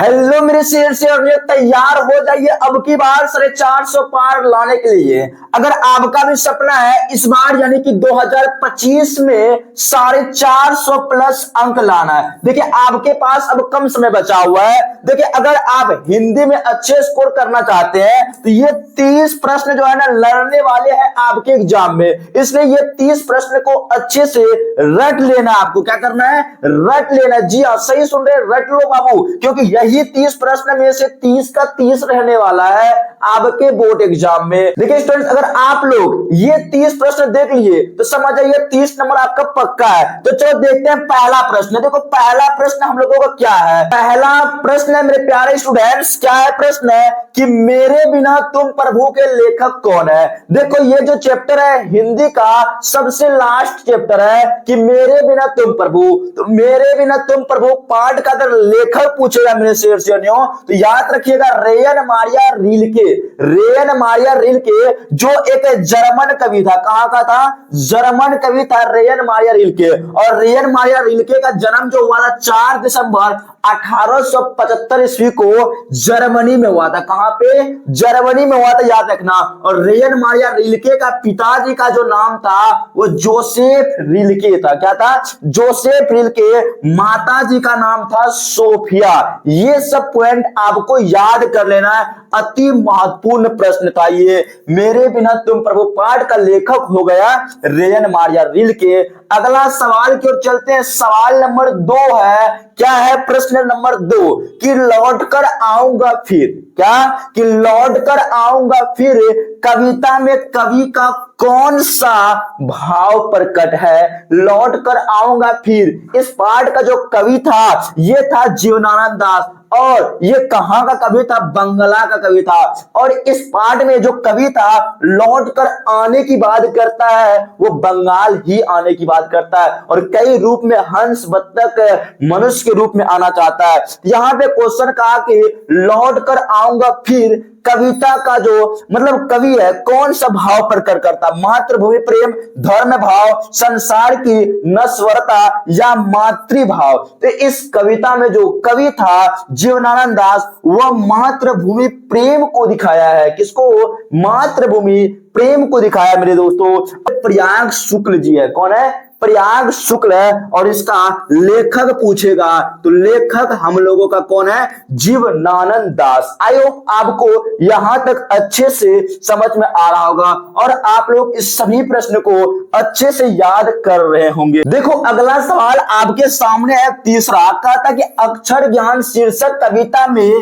Hello मेरे शेर से और ये तैयार हो जाइए अब की बार 450 पार लाने के लिए। अगर आपका भी सपना है इस बार यानी कि 2025 में 450 प्लस अंक लाना है, देखिए आपके पास अब कम समय बचा हुआ है। देखिए अगर आप हिंदी में अच्छे स्कोर करना चाहते हैं तो ये 30 प्रश्न जो है ना लड़ने वाले हैं आपके एग्जाम में, इसलिए ये 30 प्रश्न को अच्छे से रट लेना। आपको क्या करना है? रट लेना। जी हाँ, सही सुन रहे, रट लो बाबू, क्योंकि यही 30 प्रश्न में से 30 का 30 रहने वाला है आपके बोर्ड एग्जाम में। देखिए स्टूडेंट्स, अगर आप लोग ये 30 प्रश्न देख लिए तो समझ जाइए 30 नंबर आपका पक्का है। तो चलो देखते हैं पहला प्रश्न। देखो पहला प्रश्न हम लोगों का क्या है। पहला प्रश्न है मेरे प्यारे स्टूडेंट्स, क्या है प्रश्न है कि मेरे बिना तुम प्रभु के लेखक कौन है। देखो ये जो चैप्टर है हिंदी का सबसे लास्ट चैप्टर है कि मेरे बिना तुम प्रभु, तो मेरे बिना तुम प्रभु पाठ का अगर लेखक पूछेगा मेरे शेर शेरनियों तो याद रखिएगा rayon Maria Rilke. Rayon Maria Rilke जो एक जर्मन कवि था, कहां का था? जर्मन कवि था रेयन मारिया रिल्के। और रेयन मारिया रिल्के का जन्म जो हुआ था 4 दिसंबर 1875 ईस्वी को जर्मनी में हुआ था। कहां पे? जर्मनी में हुआ था, याद रखना। और रेयन मारिया रिल्के का पिताजी का जो नाम था वो जोसेफ रिल्के था। क्या था? Joseph Rilke. माता जी का नाम था सोफिया। ये सब पॉइंट आपको याद कर लेना है, अति महत्वपूर्ण प्रश्न था ये। मेरे बिना तुम प्रभु पाठ का लेखक हो गया रेयन मारिया रिल्के। अगला सवाल की ओर चलते हैं। सवाल नंबर 2 है, क्या है प्रश्न नंबर 2 कि लौट कर आऊंगा फिर। क्या? कि लौट कर आऊंगा फिर कविता में कवि का कौन सा भाव प्रकट है? लौट कर आऊंगा फिर इस पाठ का जो कवि था ये था जीवनानंद दास। और ये कहां का कवि था? बंगला का कवि था। और इस पाठ में जो कवि था लौट कर आने की बात करता है वो बंगाल ही आने की बात करता है, और कई रूप में हंस, बत्तख, मनुष्य के रूप में आना चाहता है। यहां पे क्वेश्चन कहा कि लौट कर आऊंगा फिर कविता का जो मतलब कवि है कौन सा भाव प्रकट करता? मातृभूमि प्रेम, धर्म भाव, संसार की नश्वरता या मातृभाव। तो इस कविता में जो कवि था जीवनानंद दास वह मातृभूमि प्रेम को दिखाया है। किसको? मातृभूमि प्रेम को दिखाया मेरे दोस्तों। प्रयाग शुक्ल जी है। कौन है? प्रयाग शुक्ल है। और इसका लेखक पूछेगा तो लेखक हम लोगों का कौन है? जीवनानंद दास। आई होप आपको यहां तक अच्छे से समझ में आ रहा होगा और आप लोग इस सभी प्रश्न को अच्छे से याद कर रहे होंगे। देखो अगला सवाल आपके सामने है तीसरा। कहा था कि अक्षर ज्ञान शीर्षक कविता में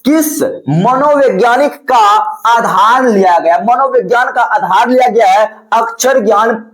किस मनोवैज्ञानिक का आधार लिया गया? मनोविज्ञान का आधार लिया गया है अक्षर ज्ञान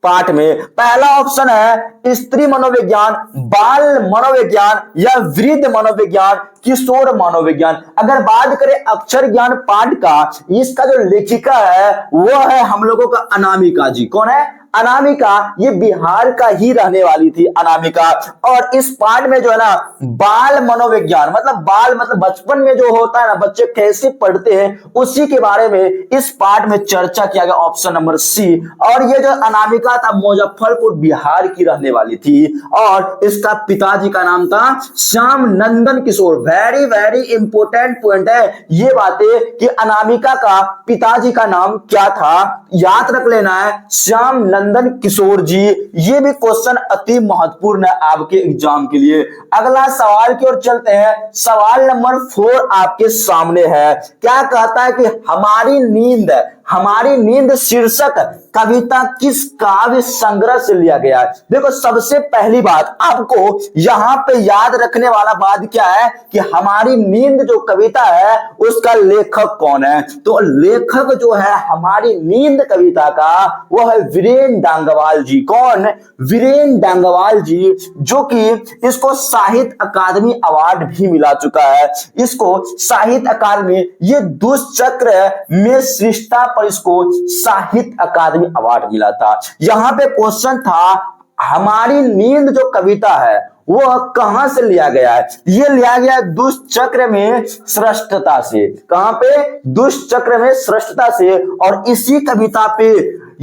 पाठ में। पहला ऑप्शन है स्त्री मनोविज्ञान, बाल मनोविज्ञान या वृद्ध मनोविज्ञान, किशोर मनोविज्ञान। अगर बात करें अक्षर ज्ञान पाठ का, इसका जो लेखिका है वो है हम लोगों का अनामिका जी। कौन है? अनामिका। ये बिहार का ही रहने वाली थी अनामिका। और इस पाठ में जो है ना बाल मनोविज्ञान मतलब बाल मतलब बचपन में जो होता है ना बच्चे कैसे पढ़ते हैं उसी के बारे में इस पाठ में चर्चा किया गया, ऑप्शन नंबर सी। और ये जो अनामिका था मुजफ्फरपुर बिहार की रहने वाली थी और इसका पिताजी का नाम था श्याम नंदन किशोर। वेरी वेरी इंपोर्टेंट पॉइंट है ये बातें कि अनामिका का पिताजी का नाम क्या था, याद रख लेना है, श्याम नंदन किशोर जी। ये भी क्वेश्चन अति महत्वपूर्ण है आपके एग्जाम के लिए। अगला सवाल की ओर चलते हैं। सवाल नंबर 4 आपके सामने है। क्या कहता है कि हमारी नींद शीर्षक कविता किस काव्य संग्रह से लिया गया है? देखो सबसे पहली बात आपको यहां पे याद रखने वाला बात क्या है कि हमारी नींद जो कविता है उसका लेखक कौन है? तो लेखक जो है हमारी नींद कविता का वो है वीरेन डांगवाल जी। कौन? वीरेन डांगवाल जी, जो कि इसको साहित्य अकादमी अवार्ड भी मिला चुका है। इसको साहित्य अकादमी ये दुष्चक्र में श्रेष्ठता पर इसको साहित्य अकादमी अवार्ड मिला था। यहां पे क्वेश्चन था हमारी नींद जो कविता है वो कहां से लिया गया है? ये लिया गया दुष्चक्र में श्रेष्ठता से। कहां पे? दुष्चक्र में श्रेष्ठता से। और इसी कविता पे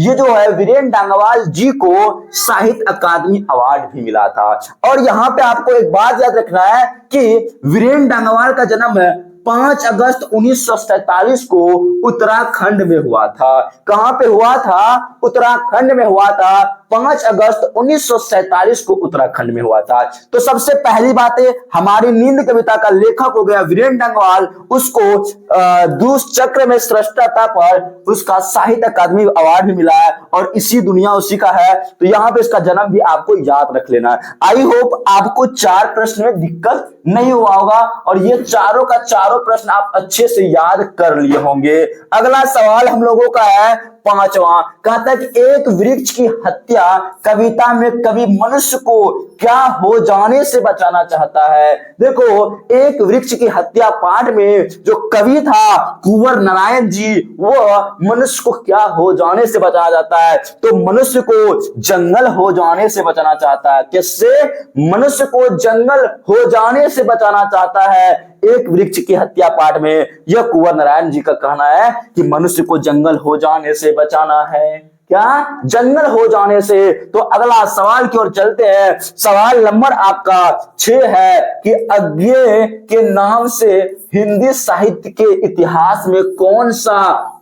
ये जो है वीरेंद्र डांगरवाल जी को साहित्य अकादमी अवार्ड भी मिला था। और यहाँ पे आपको एक बात याद रखना है कि वीरेंद्र डांगरवाल का जन्म 5 अगस्त 1947 को उत्तराखंड में हुआ था। कहां पे हुआ था? उत्तराखंड में हुआ था। 5 अगस्त 1947 को उत्तराखंड में हुआ था। तो सबसे पहली बात है, हमारी नींद कविता का लेखक हो गया वीरेंद्र डांगरवाल, उसको दुष्चक्र में श्रेष्ठता पर उसका साहित्य अकादमी अवार्ड भी मिला है और इसी दुनिया उसी का है। तो यहाँ पे इसका जन्म भी आपको याद रख लेना है। आई होप आपको 4 प्रश्न में दिक्कत नहीं हुआ होगा और ये चारों का चारों प्रश्न आप अच्छे से याद कर लिए होंगे। अगला सवाल हम लोगों का है 5वां। कहता है कि एक वृक्ष की हत्या कविता में कवि मनुष्य को क्या हो जाने से बचाना चाहता है? देखो, एक वृक्ष की हत्या पाठ में जो कवि था कुंवर नारायण जी, वो मनुष्य को क्या हो जाने से बचाना चाहता है? तो मनुष्य को जंगल हो जाने से बचाना चाहता है। किससे? मनुष्य को जंगल हो जाने से बचाना चाहता है। एक वृक्ष की हत्या पाठ में यह कुंवर नारायण जी का कहना है कि मनुष्य को जंगल हो जाने से बचाना है। क्या? जंगल हो जाने से। तो अगला सवाल की ओर चलते हैं। सवाल नंबर आपका 6 है कि अज्ञेय के नाम से हिंदी साहित्य के इतिहास में कौन सा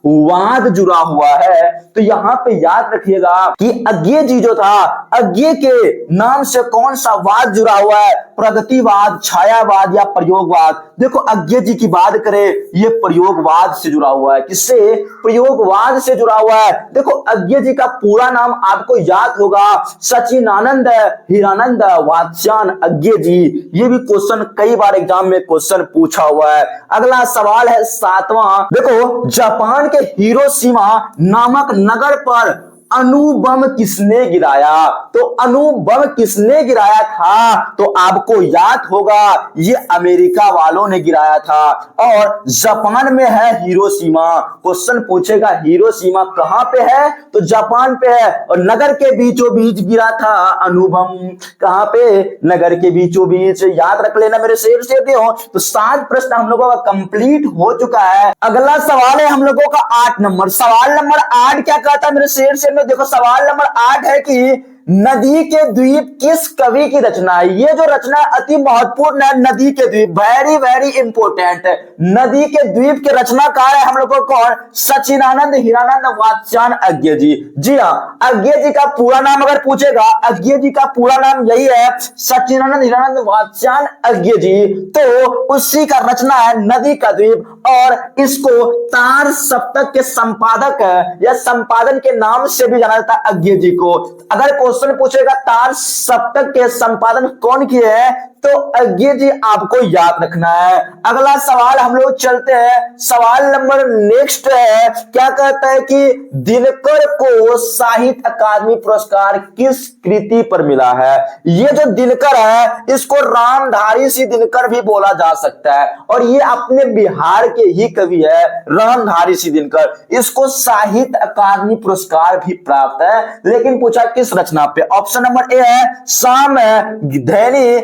वाद जुड़ा हुआ है? तो यहाँ पे याद रखिएगा कि अज्ञेय जी जो था, अज्ञेय के नाम से कौन सा वाद जुड़ा हुआ है? प्रगतिवाद, छायावाद या प्रयोगवाद? देखो, अज्ञेय जी की बात करें, ये प्रयोगवाद से जुड़ा हुआ है। किससे? प्रयोगवाद से जुड़ा हुआ है। देखो, अज्ञेय जी का पूरा नाम आपको याद होगा, सचिनानंद हीरानंद वात्स्यायन अज्ञेय जी। ये भी क्वेश्चन कई बार एग्जाम में क्वेश्चन पूछा हुआ है। अगला सवाल है 7वां। देखो, जापान के हिरोशिमा नामक नगर पर अणुबम किसने गिराया? तो अणुबम किसने गिराया था? तो आपको याद होगा, ये अमेरिका वालों ने गिराया था। और जापान में है हिरोशिमा। क्वेश्चन पूछेगा हिरोशिमा कहां पे है? तो जापान पे है। और नगर के बीचों बीच गिरा था अणुबम। कहां पे? नगर के बीचों बीच। याद रख लेना मेरे शेर से हो। तो 7 प्रश्न हम लोगों का कंप्लीट हो चुका है। अगला सवाल है हम लोगों का 8 नंबर। सवाल नंबर 8 क्या कहता है मेरे शेर से? देखो, सवाल नंबर 8 है कि नदी के द्वीप किस कवि की रचना है? ये जो रचना अति महत्वपूर्ण है, नदी के द्वीप, वेरी वेरी इंपोर्टेंट है। नदी के द्वीप के रचनाकार है हम लोग को कौन? सचिनानंद हीरानंद वात्स्यायन अज्ञेय जी। जी हाँ, अज्ञेय जी का पूरा नाम अगर पूछेगा, अज्ञेय जी का पूरा नाम यही है, सचिनानंद हीरानंद वात्स्यायन अज्ञेय जी। तो उसी का रचना है नदी का द्वीप और इसको तार सप्तक के संपादक या संपादन के नाम से भी जाना जाता है अज्ञेय जी को। अगर क्वेश्चन पूछेगा तार सप्तक के संपादन कौन किए हैं, तो अज्ञेय जी आपको याद रखना है। अगला सवाल हम लोग चलते हैं। सवाल नंबर नेक्स्ट है, क्या कहता है कि दिनकर को साहित्य अकादमी पुरस्कार किस कृति पर मिला है? ये जो दिनकर है, इसको रामधारी सिंह दिनकर भी बोला जा सकता है और ये अपने बिहार के ही कवि है, रामधारी सिंह दिनकर। इसको साहित्य अकादमी पुरस्कार भी प्राप्त है, लेकिन पूछा किस रचना पे? ऑप्शन नंबर ए है साम धैनी,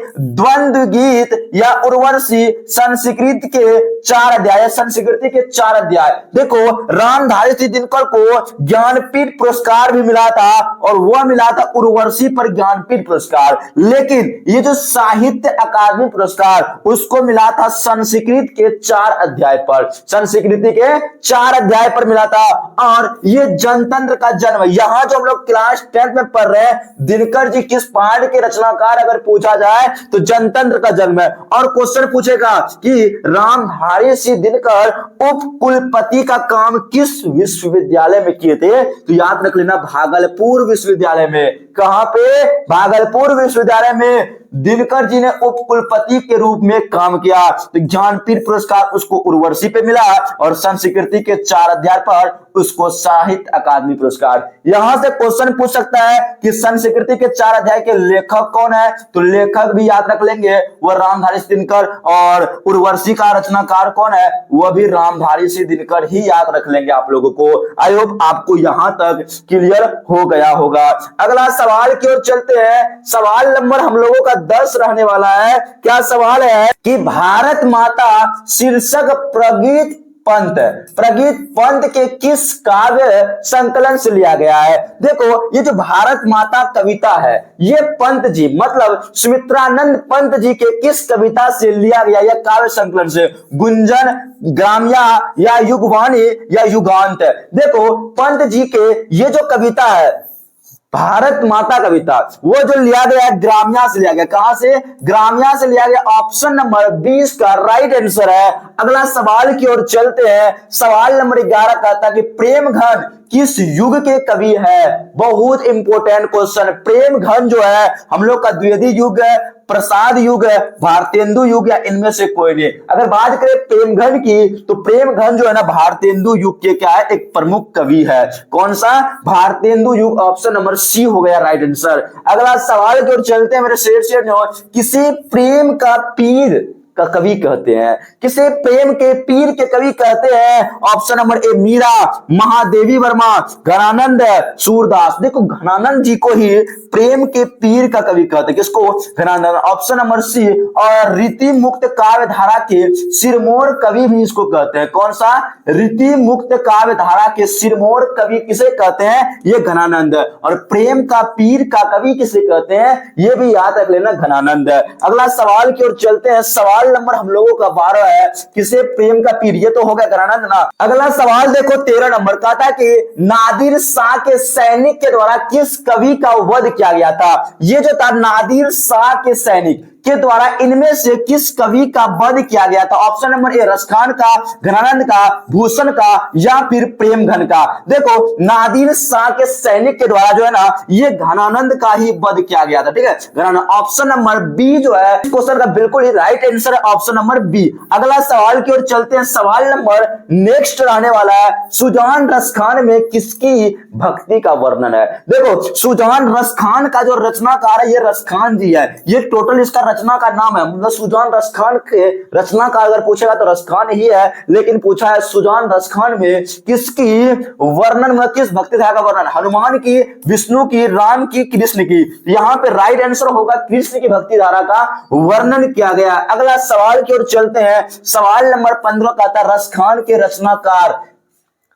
द्वंद्व गीत या उर्वशी, संस्कृत के 4 अध्याय, संस्कृति के 4 अध्याय। देखो, रामधारी सिंह दिनकर को ज्ञानपीठ पुरस्कार भी मिला था और वह मिला था उर्वशी पर ज्ञानपीठ पुरस्कार। लेकिन ये जो साहित्य अकादमी पुरस्कार उसको मिला था संस्कृत के 4 अध्याय पर, संस्कृति के 4 अध्याय पर मिला था। और ये जनतंत्र का जन्म, यहां जो हम लोग क्लास 10th में पढ़ रहे हैं, दिनकर जी किस पाठ के रचनाकार अगर पूछा जाए तो जनतंत्र का जन्म है। और क्वेश्चन पूछेगा कि रामधारी सिंह दिनकर उप कुलपति का काम किस विश्वविद्यालय में किए थे? तो याद रख लेना, भागलपुर विश्वविद्यालय में। कहां पे? भागलपुर विश्वविद्यालय में दिनकर जी ने उप कुलपति के रूप में काम किया। तो ज्ञानपीठ पुरस्कार उसको उर्वशी पे मिला और संस्कृति के 4 अध्याय पर उसको साहित्य अकादमी पुरस्कार। यहां से क्वेश्चन पूछ सकता है कि संस्कृति के 4 अध्याय के लेखक कौन है? तो लेखक भी याद रख लेंगे, वह रामधारी सिंह दिनकर। और उर्वशी का रचनाकार कौन है? वह भी रामधारी सिंह दिनकर ही याद रख लेंगे आप लोगों को। आई होप आपको यहां तक क्लियर हो गया होगा। अगला सवाल की ओर चलते हैं। सवाल नंबर हम लोगों का 10 रहने वाला है। क्या सवाल है कि भारत माता शीर्षक प्रगीत पंत। प्रगीत पंत के किस काव्य संकलन से लिया गया है? देखो ये जो भारत माता कविता है ये पंत जी मतलब सुमित्रानंद पंत जी के किस कविता से लिया गया? यह काव्य संकलन से। गुंजन, ग्राम्या या युगवाणी या युगांत? देखो पंत जी के ये जो कविता है भारत माता कविता वो जो लिया गया है ग्राम्या से लिया गया। कहां से? ग्राम्या से लिया गया। ऑप्शन नंबर 20 का राइट आंसर है। अगला सवाल की ओर चलते हैं। सवाल नंबर 11 कहता है कि प्रेम घन किस युग के कवि है? बहुत इंपोर्टेंट क्वेश्चन। प्रेम घन जो है हम लोग का द्विवेदी युग है, प्रसाद युग है, भारतेंदु युग या इनमें से कोई नहीं। अगर बात करें प्रेमघन की तो प्रेमघन जो है ना भारतेंदु युग के क्या है? एक प्रमुख कवि है। कौन सा? भारतेंदु युग। ऑप्शन नंबर सी हो गया राइट आंसर। अगला सवाल की ओर चलते हैं मेरे शेर ने। किसे प्रेम का पीर का कवि कहते हैं? किसे प्रेम के पीर के कवि कहते हैं? Option number A Meera, Mahadevi Verma, Ghananand, Surdas. देखो घनानंद जी को ही प्रेम के पीर का कवि कहते हैं। किसको? घनानंद। Option number C. और रीति मुक्त काव्य धारा के सिरमौर कवि भी इसको कहते हैं। कौन सा? रीति मुक्त काव्य धारा के सिरमौर कवि किसे कहते हैं? ये घनानंद। और प्रेम का पीर का कवि किसे कहते हैं? ये भी याद रख लेना, घनानंद। अगला सवाल की ओर चलते हैं। सवाल नंबर हम लोगों का 12 है। किसे प्रेम का पीर? ये तो हो गया घनानंद ना। अगला सवाल देखो 13 नंबर का था कि नादिर शाह के सैनिक के द्वारा किस कवि का वध किया गया था? ये जो था नादिर शाह के सैनिक के द्वारा इनमें से किस कवि का वध किया गया था? ऑप्शन नंबर ए रसखान का, घनानंद का, भूषण का या फिर प्रेमघन का? देखो नादिर शाह के सैनिक के द्वारा जो है ना ये घनानंद का ही वध किया गया था। ठीक है घनानंद। ऑप्शन नंबर बी जो है क्वेश्चन का बिल्कुल ही राइट आंसर है, ऑप्शन नंबर बी। अगला सवाल की ओर चलते हैं। सवाल नंबर नेक्स्ट रहने वाला है सुजान रसखान में किसकी भक्ति का वर्णन है? देखो सुजान रसखान का जो रचनाकार है ये रसखान जी है। ये टोटल इसका रचना का नाम है। मतलब सुजान रसखान के रचना का अगर पूछेगा तो रसखान ही है, लेकिन पूछा है सुजान रसखान में किसकी वर्णन में, किस भक्ति धारा का वर्णन? हनुमान की, विष्णु की, राम की, कृष्ण की? यहाँ पे राइट आंसर होगा कृष्ण की भक्ति धारा का वर्णन किया गया। अगला सवाल की ओर चलते हैं। सवाल नंबर 15 का था रसखान के रचनाकार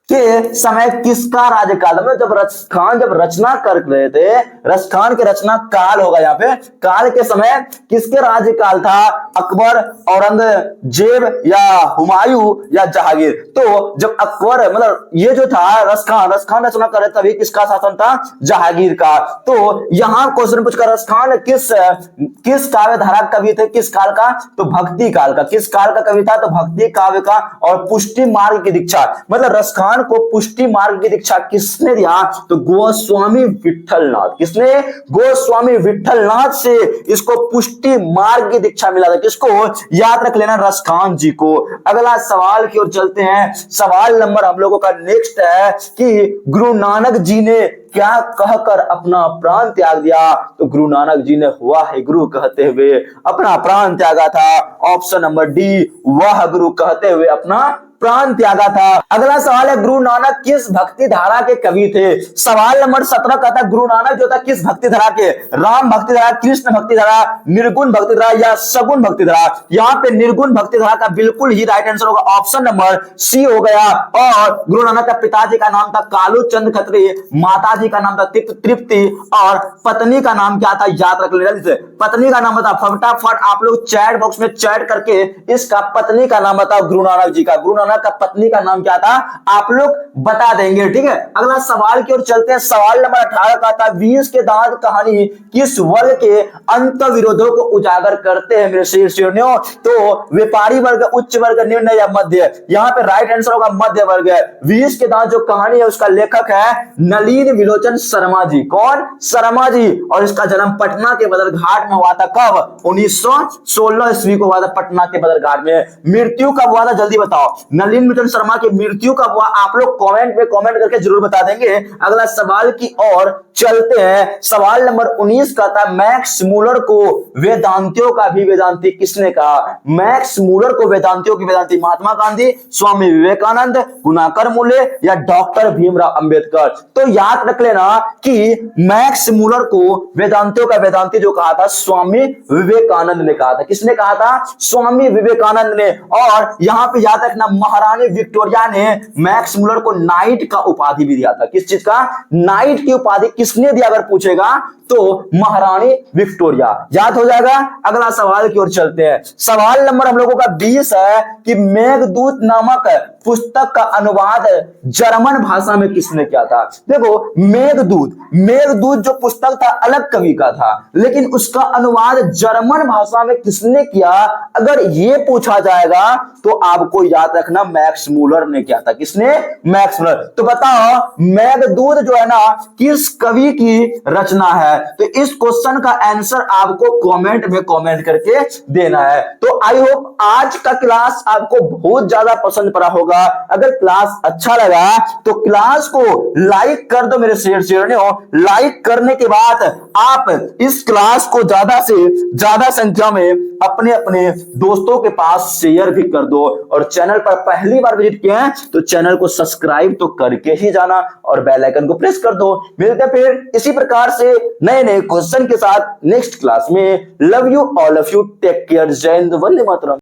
के समय किसका राज्यकाल? मतलब जब रसखान जब रचना कर रहे थे, रसखान के रचना काल होगा यहाँ पे, काल के समय किसके राज्यकाल था? अकबर, औरंगजेब या हुमायूं या जहांगीर? तो जब अकबर मतलब ये जो था रसखान रचना कर रहे तभी किसका शासन था? जहांगीर का। तो यहाँ क्वेश्चन पूछकर रसखान किस काव्य धारा कवि थे? किस काल का? तो भक्ति काल का। किस काल का कवि था? तो भक्ति काव्य का। और पुष्टि मार्ग की दीक्षा मतलब रसखान को पुष्टि मार्ग की दीक्षा किसने दिया? तो गोस्वामी विठलनाथ। किसने? गोस्वामी विठलनाथ से इसको पुष्टि मार्ग की दीक्षा मिला था। किसको? याद रख लेना, रसखान जी को। अगला सवाल की ओर चलते हैं। सवाल नंबर हम लोगों का नेक्स्ट है कि गुरु नानक जी ने क्या कहकर अपना प्राण त्याग दिया? तो गुरु नानक जी ने हुआ है गुरु कहते हुए अपना प्राण त्यागा था। ऑप्शन नंबर डी, वह गुरु कहते हुए अपना प्राण त्यागा था। अगला सवाल है गुरु नानक किस भक्ति धारा के कवि थे? सवाल नंबर 17 का था गुरु नानक जो था किस भक्ति धारा के? राम भक्ति धारा, कृष्ण भक्ति धारा, निर्गुण भक्ति धारा या सगुण भक्ति धारा? यहाँ पे निर्गुण भक्ति धारा का बिल्कुल ही राइट आंसर होगा, ऑप्शन नंबर सी हो गया। और गुरु नानक का पिताजी का नाम था कालू चंद खत्री, माता जी का नाम था तृप्ति और पत्नी का नाम क्या था? याद रख लेना। पत्नी का नाम बता, फटाफट आप लोग चैट बॉक्स में चैट करके इसका पत्नी का नाम बताओ। गुरु नानक जी का, गुरु नानक का पत्नी का नाम क्या था? आप लोग बता देंगे। ठीक है अगला सवाल की ओर चलते हैं। सवाल नंबर 18 का था 20 के दांत कहानी किस वर्ग के अंत विरोधों को उजागर करते हैं मेरे श्रेणियों? तो व्यापारी वर्ग, उच्च वर्ग, निम्न या मध्य? यहाँ पे राइट आंसर होगा मध्य वर्ग। 20 के दांत जो कहानी है उसका लेखक है नलिन विलोचन शर्मा जी। कौन? शर्मा जी। और इसका जन्म पटना के बदरघाट में हुआ था। कब? 1916 ईस्वी को हुआ था पटना के बदरघाट में। मृत्यु कब हुआ था जल्दी बताओ? नलिन विलोचन शर्मा की मृत्यु कब हुआ? आप लोग कमेंट में कमेंट करके जरूर बता देंगे। अगला सवाल की ओर चलते हैं। सवाल नंबर 19 का था मैक्स मूलर को वेदांतियों का भी वेदांती किसने कहा? मैक्स मूलर को वेदांतियों की वेदांती महात्मा गांधी, स्वामी विवेकानंद, गुणाकर मूले या डॉक्टर भीमराव अंबेडकर? तो याद रख लेना कि मैक्स मूलर को वेदांतियों का वेदांती जो कहा था स्वामी विवेकानंद ने कहा था। किसने कहा था? स्वामी विवेकानंद ने। और यहां पे याद रखना महारानी विक्टोरिया ने मैक्स मुलर को नाइट का उपाधि भी दिया था। किस चीज का? नाइट की उपाधि किसने दिया अगर पूछेगा तो महारानी विक्टोरिया। याद हो जाएगा। अगला सवाल की ओर चलते हैं। सवाल नंबर हम लोगों का 20 है कि मेघदूत नामक पुस्तक का अनुवाद जर्मन भाषा में किसने किया था? देखो मेघदूत जो पुस्तक था अलग कवि का था, लेकिन उसका अनुवाद जर्मन भाषा में किसने किया अगर ये पूछा जाएगा तो आपको याद रखना मैक्स मुलर ने किया था। किसने? Max Muller. तो बताओ मेघदूत जो है ना किस कवि की रचना है? तो इस क्वेश्चन का आंसर आपको कमेंट में कमेंट करके देना है। तो आई होप आज का क्लास आपको बहुत ज्यादा पसंद पड़ा होगा। अगर क्लास अच्छा लगा तो क्लास को लाइक कर दो मेरे शेयर लाइक करने के बाद आप इस क्लास को ज्यादा से ज्यादा संख्या में अपने अपने दोस्तों के पास शेयर भी कर दो। और चैनल पर पहली बार विजिट किए हैं तो चैनल को सब्सक्राइब तो करके ही जाना और बेल आइकन को प्रेस कर दो। मिलते हैं फिर इसी प्रकार से नए नए क्वेश्चन के साथ नेक्स्ट क्लास में। Love you all of you, take care, जय हिंद, वंदे मातरम।